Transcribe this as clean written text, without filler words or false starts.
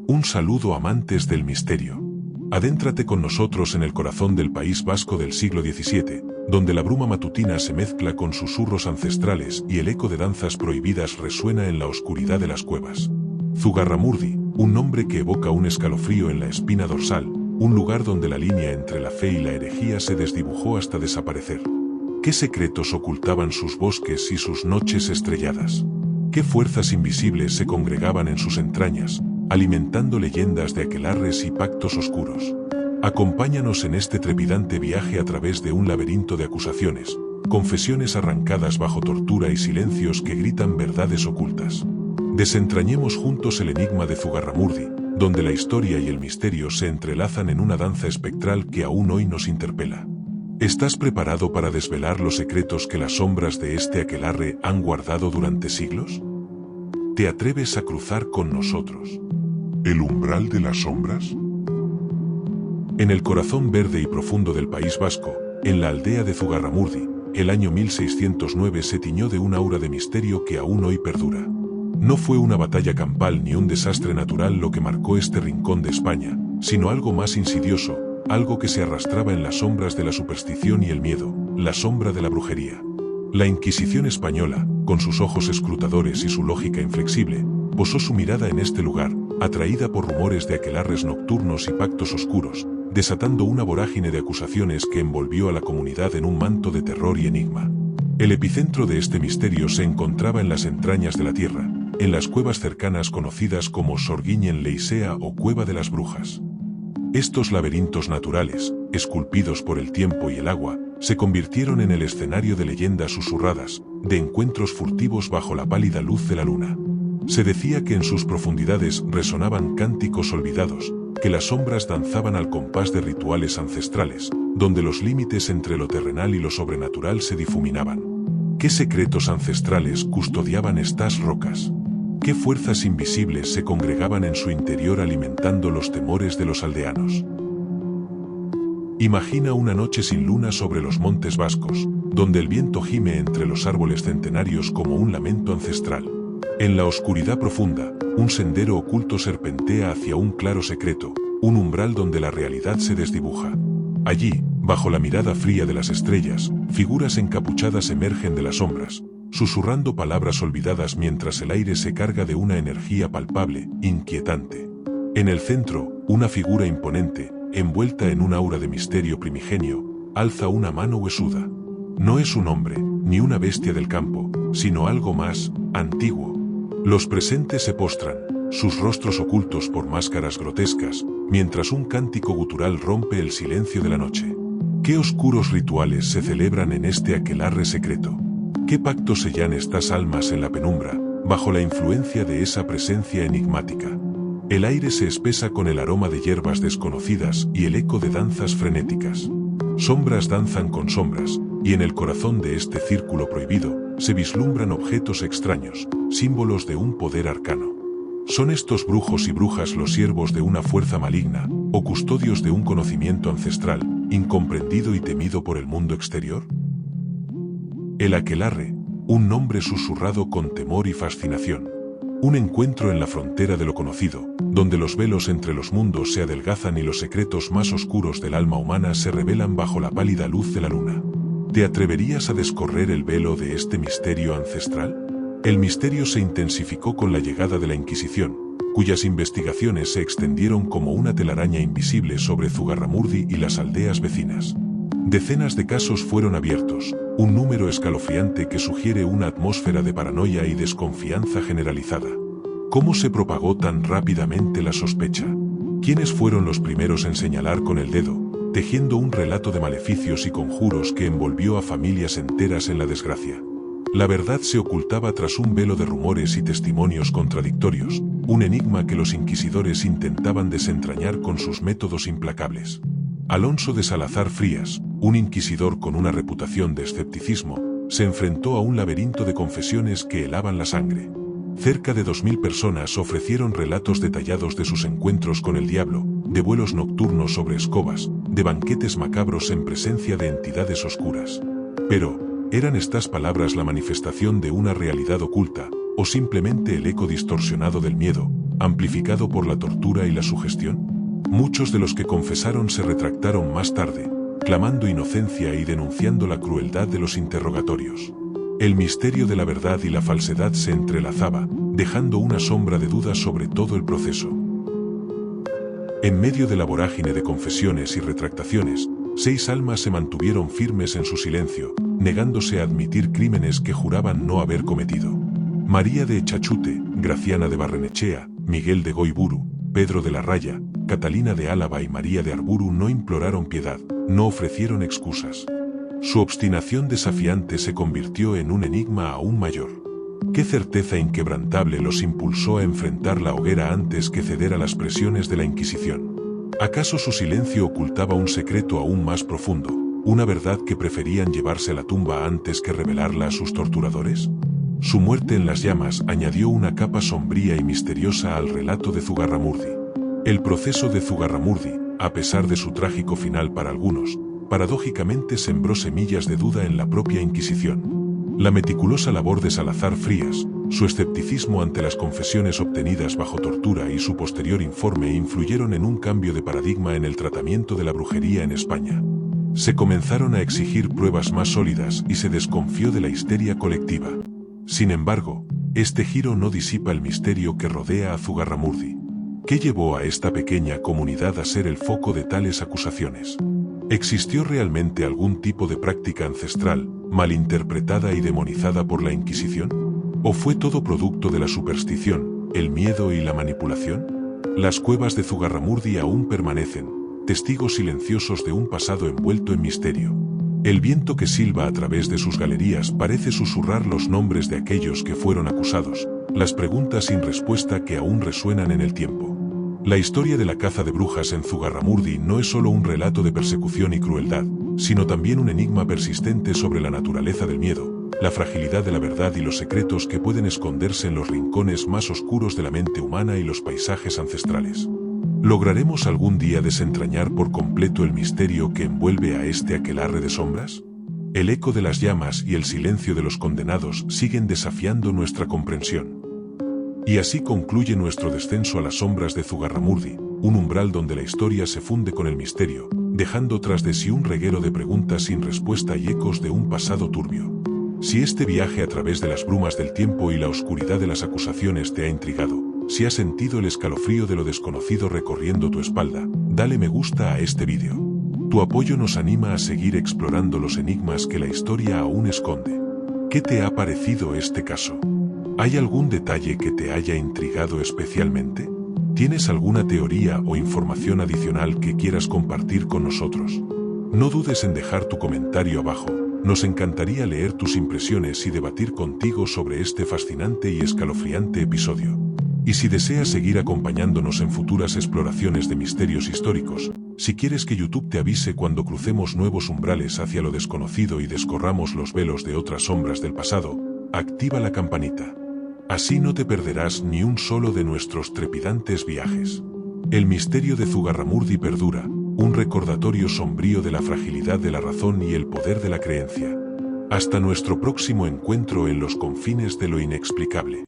Un saludo amantes del misterio. Adéntrate con nosotros en el corazón del País Vasco del siglo XVII, donde la bruma matutina se mezcla con susurros ancestrales y el eco de danzas prohibidas resuena en la oscuridad de las cuevas. Zugarramurdi, un nombre que evoca un escalofrío en la espina dorsal, un lugar donde la línea entre la fe y la herejía se desdibujó hasta desaparecer. ¿Qué secretos ocultaban sus bosques y sus noches estrelladas? ¿Qué fuerzas invisibles se congregaban en sus entrañas, alimentando leyendas de aquelarres y pactos oscuros? Acompáñanos en este trepidante viaje a través de un laberinto de acusaciones, confesiones arrancadas bajo tortura y silencios que gritan verdades ocultas. Desentrañemos juntos el enigma de Zugarramurdi, donde la historia y el misterio se entrelazan en una danza espectral que aún hoy nos interpela. ¿Estás preparado para desvelar los secretos que las sombras de este aquelarre han guardado durante siglos? ¿Te atreves a cruzar con nosotros el umbral de las sombras? En el corazón verde y profundo del País Vasco, en la aldea de Zugarramurdi, el año 1609 se tiñó de un aura de misterio que aún hoy perdura. No fue una batalla campal ni un desastre natural lo que marcó este rincón de España, sino algo más insidioso, algo que se arrastraba en las sombras de la superstición y el miedo, la sombra de la brujería. La Inquisición española, con sus ojos escrutadores y su lógica inflexible, posó su mirada en este lugar, atraída por rumores de aquelarres nocturnos y pactos oscuros, desatando una vorágine de acusaciones que envolvió a la comunidad en un manto de terror y enigma. El epicentro de este misterio se encontraba en las entrañas de la tierra, en las cuevas cercanas conocidas como Sorguiñen Leisea o Cueva de las Brujas. Estos laberintos naturales, esculpidos por el tiempo y el agua, se convirtieron en el escenario de leyendas susurradas, de encuentros furtivos bajo la pálida luz de la luna. Se decía que en sus profundidades resonaban cánticos olvidados, que las sombras danzaban al compás de rituales ancestrales, donde los límites entre lo terrenal y lo sobrenatural se difuminaban. ¿Qué secretos ancestrales custodiaban estas rocas? ¿Qué fuerzas invisibles se congregaban en su interior alimentando los temores de los aldeanos? Imagina una noche sin luna sobre los montes vascos, donde el viento gime entre los árboles centenarios como un lamento ancestral. En la oscuridad profunda, un sendero oculto serpentea hacia un claro secreto, un umbral donde la realidad se desdibuja. Allí, bajo la mirada fría de las estrellas, figuras encapuchadas emergen de las sombras, susurrando palabras olvidadas mientras el aire se carga de una energía palpable, inquietante. En el centro, una figura imponente, envuelta en un aura de misterio primigenio, alza una mano huesuda. No es un hombre, ni una bestia del campo, sino algo más, antiguo. Los presentes se postran, sus rostros ocultos por máscaras grotescas, mientras un cántico gutural rompe el silencio de la noche. ¿Qué oscuros rituales se celebran en este aquelarre secreto? ¿Qué pacto sellan estas almas en la penumbra, bajo la influencia de esa presencia enigmática? El aire se espesa con el aroma de hierbas desconocidas y el eco de danzas frenéticas. Sombras danzan con sombras, y en el corazón de este círculo prohibido, se vislumbran objetos extraños, símbolos de un poder arcano. ¿Son estos brujos y brujas los siervos de una fuerza maligna, o custodios de un conocimiento ancestral, incomprendido y temido por el mundo exterior? El aquelarre, un nombre susurrado con temor y fascinación. Un encuentro en la frontera de lo conocido, donde los velos entre los mundos se adelgazan y los secretos más oscuros del alma humana se revelan bajo la pálida luz de la luna. ¿Te atreverías a descorrer el velo de este misterio ancestral? El misterio se intensificó con la llegada de la Inquisición, cuyas investigaciones se extendieron como una telaraña invisible sobre Zugarramurdi y las aldeas vecinas. Decenas de casos fueron abiertos, un número escalofriante que sugiere una atmósfera de paranoia y desconfianza generalizada. ¿Cómo se propagó tan rápidamente la sospecha? ¿Quiénes fueron los primeros en señalar con el dedo, tejiendo un relato de maleficios y conjuros que envolvió a familias enteras en la desgracia? La verdad se ocultaba tras un velo de rumores y testimonios contradictorios, un enigma que los inquisidores intentaban desentrañar con sus métodos implacables. Alonso de Salazar Frías, un inquisidor con una reputación de escepticismo, se enfrentó a un laberinto de confesiones que helaban la sangre. Cerca de 2000 personas ofrecieron relatos detallados de sus encuentros con el diablo, de vuelos nocturnos sobre escobas, de banquetes macabros en presencia de entidades oscuras. Pero, ¿eran estas palabras la manifestación de una realidad oculta, o simplemente el eco distorsionado del miedo, amplificado por la tortura y la sugestión? Muchos de los que confesaron se retractaron más tarde, clamando inocencia y denunciando la crueldad de los interrogatorios. El misterio de la verdad y la falsedad se entrelazaba, dejando una sombra de duda sobre todo el proceso. En medio de la vorágine de confesiones y retractaciones, 6 almas se mantuvieron firmes en su silencio, negándose a admitir crímenes que juraban no haber cometido. María de Echachute, Graciana de Barrenechea, Miguel de Goiburu, Pedro de la Raya, Catalina de Álava y María de Arburu no imploraron piedad, no ofrecieron excusas. Su obstinación desafiante se convirtió en un enigma aún mayor. ¿Qué certeza inquebrantable los impulsó a enfrentar la hoguera antes que ceder a las presiones de la Inquisición? ¿Acaso su silencio ocultaba un secreto aún más profundo, una verdad que preferían llevarse a la tumba antes que revelarla a sus torturadores? Su muerte en las llamas añadió una capa sombría y misteriosa al relato de Zugarramurdi. El proceso de Zugarramurdi, a pesar de su trágico final para algunos, paradójicamente sembró semillas de duda en la propia Inquisición. La meticulosa labor de Salazar Frías, su escepticismo ante las confesiones obtenidas bajo tortura y su posterior informe influyeron en un cambio de paradigma en el tratamiento de la brujería en España. Se comenzaron a exigir pruebas más sólidas y se desconfió de la histeria colectiva. Sin embargo, este giro no disipa el misterio que rodea a Zugarramurdi. ¿Qué llevó a esta pequeña comunidad a ser el foco de tales acusaciones? ¿Existió realmente algún tipo de práctica ancestral, malinterpretada y demonizada por la Inquisición? ¿O fue todo producto de la superstición, el miedo y la manipulación? Las cuevas de Zugarramurdi aún permanecen, testigos silenciosos de un pasado envuelto en misterio. El viento que silba a través de sus galerías parece susurrar los nombres de aquellos que fueron acusados, las preguntas sin respuesta que aún resuenan en el tiempo. La historia de la caza de brujas en Zugarramurdi no es solo un relato de persecución y crueldad, sino también un enigma persistente sobre la naturaleza del miedo, la fragilidad de la verdad y los secretos que pueden esconderse en los rincones más oscuros de la mente humana y los paisajes ancestrales. ¿Lograremos algún día desentrañar por completo el misterio que envuelve a este aquelarre de sombras? El eco de las llamas y el silencio de los condenados siguen desafiando nuestra comprensión. Y así concluye nuestro descenso a las sombras de Zugarramurdi, un umbral donde la historia se funde con el misterio, dejando tras de sí un reguero de preguntas sin respuesta y ecos de un pasado turbio. Si este viaje a través de las brumas del tiempo y la oscuridad de las acusaciones te ha intrigado, si has sentido el escalofrío de lo desconocido recorriendo tu espalda, dale me gusta a este vídeo. Tu apoyo nos anima a seguir explorando los enigmas que la historia aún esconde. ¿Qué te ha parecido este caso? ¿Hay algún detalle que te haya intrigado especialmente? ¿Tienes alguna teoría o información adicional que quieras compartir con nosotros? No dudes en dejar tu comentario abajo, nos encantaría leer tus impresiones y debatir contigo sobre este fascinante y escalofriante episodio. Y si deseas seguir acompañándonos en futuras exploraciones de misterios históricos, si quieres que YouTube te avise cuando crucemos nuevos umbrales hacia lo desconocido y descorramos los velos de otras sombras del pasado, activa la campanita. Así no te perderás ni un solo de nuestros trepidantes viajes. El misterio de Zugarramurdi perdura, un recordatorio sombrío de la fragilidad de la razón y el poder de la creencia. Hasta nuestro próximo encuentro en los confines de lo inexplicable.